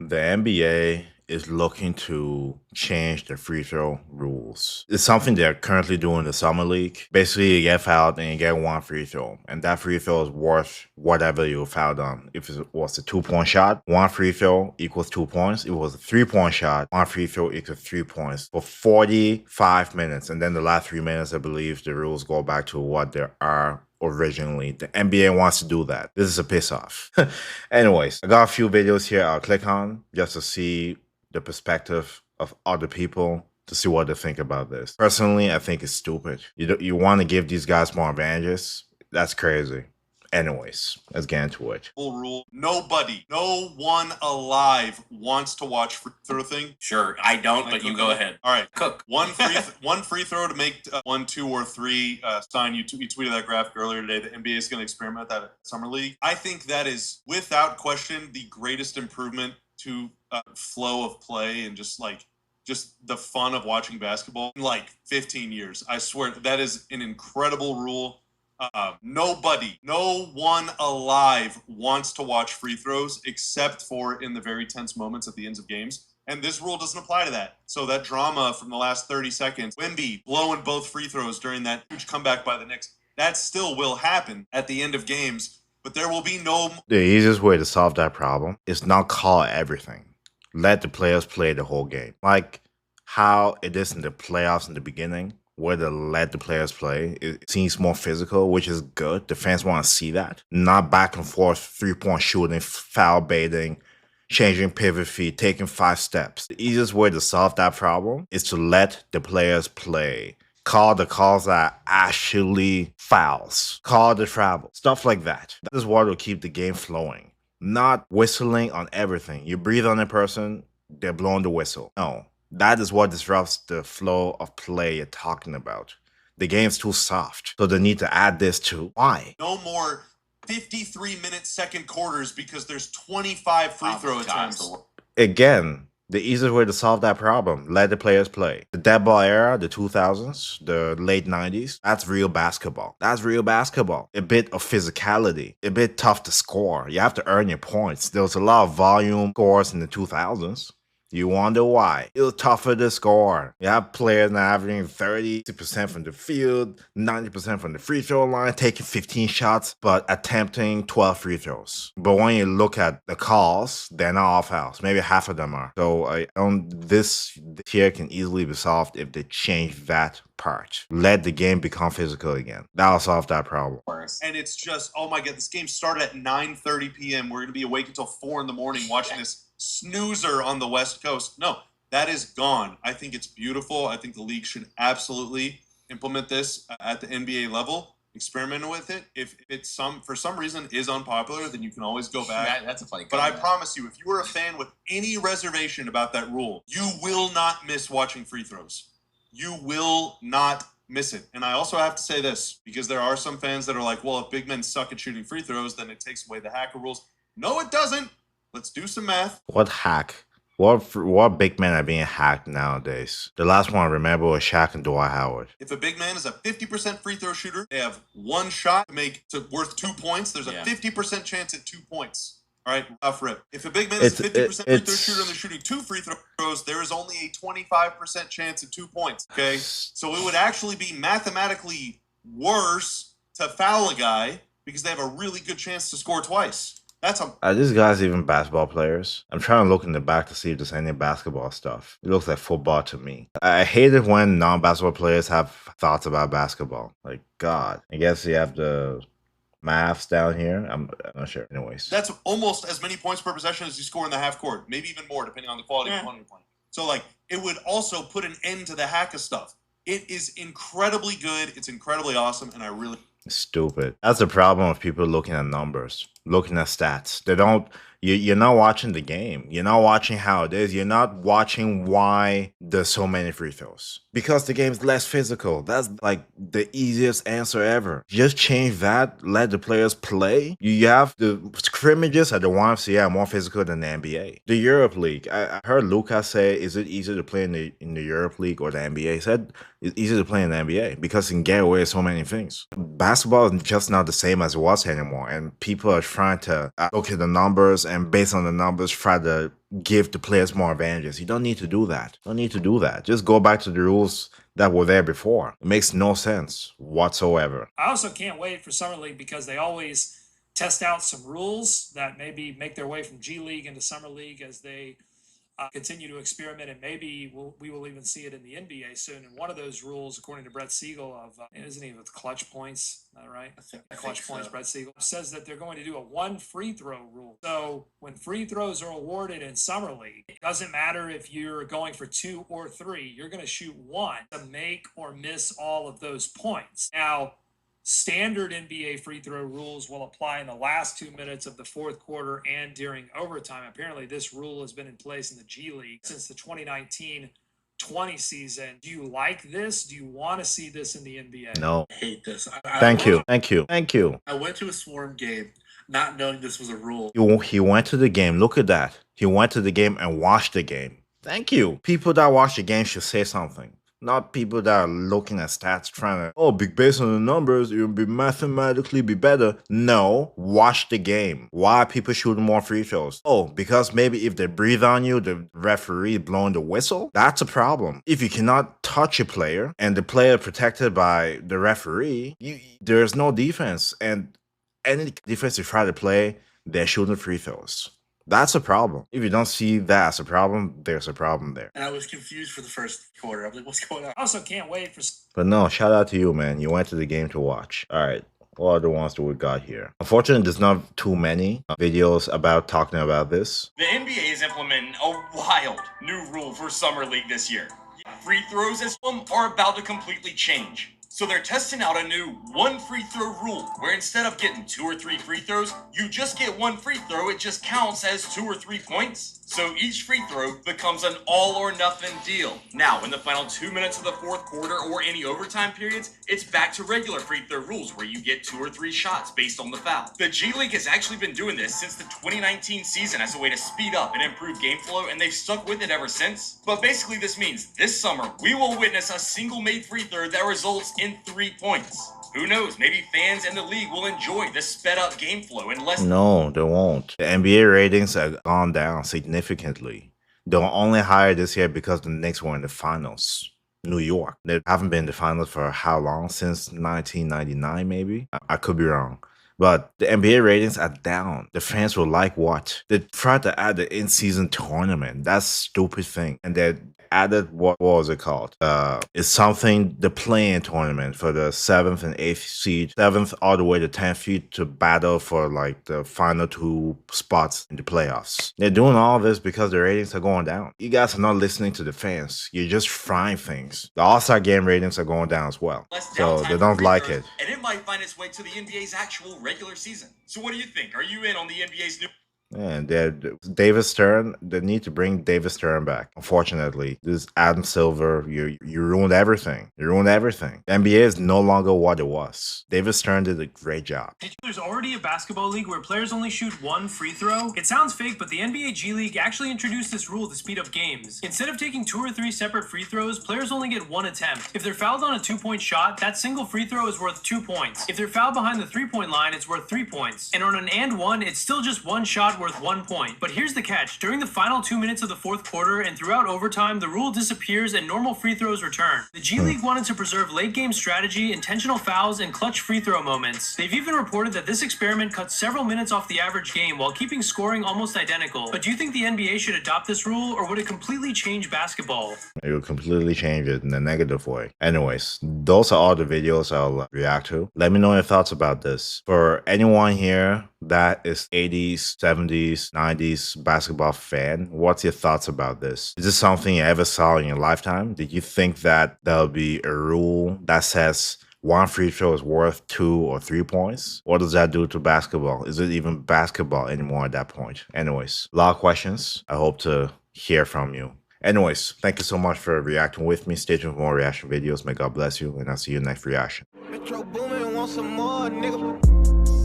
The NBA is looking to change the free throw rules. It's something they're currently doing in the summer league. Basically, you get fouled and you get one free throw, and that free throw is worth whatever you fouled on. If it was a 2-point shot, one free throw equals 2 points. If it was a 3-point shot, one free throw equals 3 points for 45 minutes. And then the last 3 minutes, I believe the rules go back to what there are originally. The NBA wants to do that. This is a piss off. Anyways, I got a few videos here I'll click on just to see the perspective of other people to see what they think about this. Personally, I think it's stupid. You want to give these guys more advantages? That's crazy. Anyways, let's get into it. Rule: nobody, no one alive wants to watch free throw thing. Sure, I don't, but you go ahead. All right, Cook. One free throw to make 1, 2, or 3. Stein, you tweeted that graphic earlier today. The NBA is going to experiment that at Summer League. I think that is, without question, the greatest improvement to flow of play and just the fun of watching basketball in like 15 years. I swear that is an incredible rule. Nobody, no one alive wants to watch free throws except for in the very tense moments at the ends of games. And this rule doesn't apply to that. So that drama from the last 30 seconds, Wemby blowing both free throws during that huge comeback by the Knicks, that still will happen at the end of games. But there will be no... The easiest way to solve that problem is not call everything. Let the players play the whole game. Like how it is in the playoffs in the beginning, where they let the players play. It seems more physical, which is good. The fans want to see that. Not back and forth, 3-point shooting, foul baiting, changing pivot feet, taking 5 steps. The easiest way to solve that problem is to let the players play. Call the calls that actually fouls. Call the travel. Stuff like that. That is what will keep the game flowing. Not whistling on everything. You breathe on a person, they're blowing the whistle. No. That is what disrupts the flow of play you're talking about. The game's too soft, so they need to add this too. Why? No more 53-minute second quarters because there's 25 free throw attempts. Again, the easiest way to solve that problem, let the players play. The dead ball era, the 2000s, the late 90s, that's real basketball. That's real basketball. A bit of physicality, a bit tough to score. You have to earn your points. There was a lot of volume scores in the 2000s. You wonder why. It was tougher to score. You have players now averaging 30% from the field, 90% from the free throw line, taking 15 shots, but attempting 12 free throws. But when you look at the calls, they're not all fouls. Maybe half of them are. So this here can easily be solved if they change that part. Let the game become physical again. That'll solve that problem. And it's just, oh my God, this game started at 9:30 p.m. We're going to be awake until 4 in the morning watching this snoozer on the West Coast. No, that is gone. I think it's beautiful. I think the league should absolutely implement this at the NBA level. Experiment with it. If it's for some reason is unpopular, then you can always go back. That's a funny. But I promise you, if you are a fan with any reservation about that rule, you will not miss watching free throws. You will not miss it. And I also have to say this, because there are some fans that are like, well, if big men suck at shooting free throws, then it takes away the hacker rules. No, it doesn't. Let's do some math. What hack? What big men are being hacked nowadays? The last one I remember was Shaq and Dwight Howard. If a big man is a 50% free throw shooter, they have one shot to worth 2 points. There's a 50% chance at 2 points. All right, rough rip. If a big man is a 50% free throw shooter and they're shooting 2 free throws, there is only a 25% chance at 2 points. Okay, so it would actually be mathematically worse to foul a guy because they have a really good chance to score twice. Are these guys even basketball players? I'm trying to look in the back to see if there's any basketball stuff. It looks like football to me. I hate it when non-basketball players have thoughts about basketball. Like, God. I guess you have the maths down here. I'm not sure. Anyways. That's almost as many points per possession as you score in the half court. Maybe even more, depending on the quality of the opponent you're playing. So, like, it would also put an end to the hack of stuff. It is incredibly good. It's incredibly awesome, and I really... Stupid. That's the problem with people looking at numbers, looking at stats. They don't. You're not watching the game. You're not watching how it is. You're not watching why there's so many free throws. Because the game's less physical. That's like the easiest answer ever. Just change that. Let the players play. You have the scrimmages at the YMCA are more physical than the NBA. The Europe League. I heard Lucas say, is it easier to play in the Europe League or the NBA? He said it's easier to play in the NBA because you can get away with so many things. Basketball is just not the same as it was anymore. And people are trying to look at the numbers and based on the numbers, try to give the players more advantages. You don't need to do that. Don't need to do that. Just go back to the rules that were there before. It makes no sense whatsoever. I also can't wait for Summer League because they always test out some rules that maybe make their way from G League into Summer League as they continue to experiment, and maybe we will even see it in the NBA soon. And one of those rules, according to Brett Siegel, isn't he with clutch points? Is that right? I clutch points. So. Brett Siegel says that they're going to do a 1 free throw rule. So when free throws are awarded in Summer League, it doesn't matter if you're going for 2 or 3. You're going to shoot 1 to make or miss all of those points. Now, standard NBA free throw rules will apply in the last 2 minutes of the fourth quarter and during overtime. Apparently, this rule has been in place in the G League since the 2019-20 season. Do you like this? Do you want to see this in the NBA? No. I hate this. Thank you. I went to a Swarm game not knowing this was a rule. He went to the game. Look at that. He went to the game and watched the game. Thank you. People that watch the game should say something. Not people that are looking at stats trying to, based on the numbers, it will be mathematically be better. No, watch the game. Why are people shooting more free throws? Because maybe if they breathe on you, the referee blowing the whistle? That's a problem. If you cannot touch a player and the player protected by the referee, there's no defense. And any defense you try to play, they're shooting free throws. That's a problem. If you don't see that as a problem, there's a problem there. And I was confused for the first quarter. I'm like, what's going on? I also can't wait for... But no, shout out to you, man. You went to the game to watch. All right. What other ones do we got here? Unfortunately, there's not too many videos about talking about this. The NBA is implementing a wild new rule for Summer League this year. Free throws as well are about to completely change. So they're testing out a new 1 free throw rule, where instead of getting 2 or 3 free throws, you just get 1 free throw. It just counts as 2 or 3 points. So each free throw becomes an all or nothing deal. Now, in the final 2 minutes of the fourth quarter or any overtime periods, it's back to regular free throw rules where you get 2 or 3 shots based on the foul. The G League has actually been doing this since the 2019 season as a way to speed up and improve game flow, and they've stuck with it ever since. But basically this means this summer, we will witness a single made free throw that results in 3 points. Who knows, maybe fans in the league will enjoy the sped up game flow and less... No, they won't. The NBA ratings have gone down significantly. They're only higher this year because the Knicks were in the finals. New York. They haven't been in the finals for how long? Since 1999, maybe? I could be wrong. But the NBA ratings are down. The fans will like what? They tried to add the in-season tournament. That's a stupid thing. And they added, what was it called? It's something, the play-in tournament for the 7th and 8th seed. 7th all the way to 10th seed to battle for like the final 2 spots in the playoffs. They're doing all this because the ratings are going down. You guys are not listening to the fans. You're just frying things. The All-Star game ratings are going down as well. So they don't like it. And it might find its way to the NBA's actual regular season. So what do you think? Are you in on the NBA's new... And David Stern, they need to bring David Stern back. Unfortunately, this Adam Silver, you ruined everything. You ruined everything. The NBA is no longer what it was. David Stern did a great job. There's already a basketball league where players only shoot 1 free throw. It sounds fake, but the NBA G League actually introduced this rule to speed up games. Instead of taking 2 or 3 separate free throws, players only get 1 attempt. If they're fouled on a 2-point shot, that single free throw is worth 2 points. If they're fouled behind the 3-point line, it's worth 3 points. And on an and 1, it's still just 1 shot worth 1 point. But here's the catch. During the final 2 minutes of the fourth quarter and throughout overtime, the rule disappears and normal free throws return. The G League wanted to preserve late game strategy, intentional fouls, and clutch free throw moments. They've even reported that this experiment cut several minutes off the average game while keeping scoring almost identical. But do you think the NBA should adopt this rule, or would it completely change basketball? It will completely change it in a negative way. Anyways, those are all the videos I'll react to. Let me know your thoughts about this. For anyone here that is 80s, 70s, 90s basketball fan, what's your thoughts about this? Is this something you ever saw in your lifetime? Did you think that there'll be a rule that says 1 free throw is worth 2 or 3 points? What does that do to basketball? Is it even basketball anymore at that point? Anyways, a lot of questions. I hope to hear from you. Anyways, thank you so much for reacting with me. Stay tuned for more reaction videos. May God bless you, and I'll see you next reaction. Metro Boomin, want some more, nigga.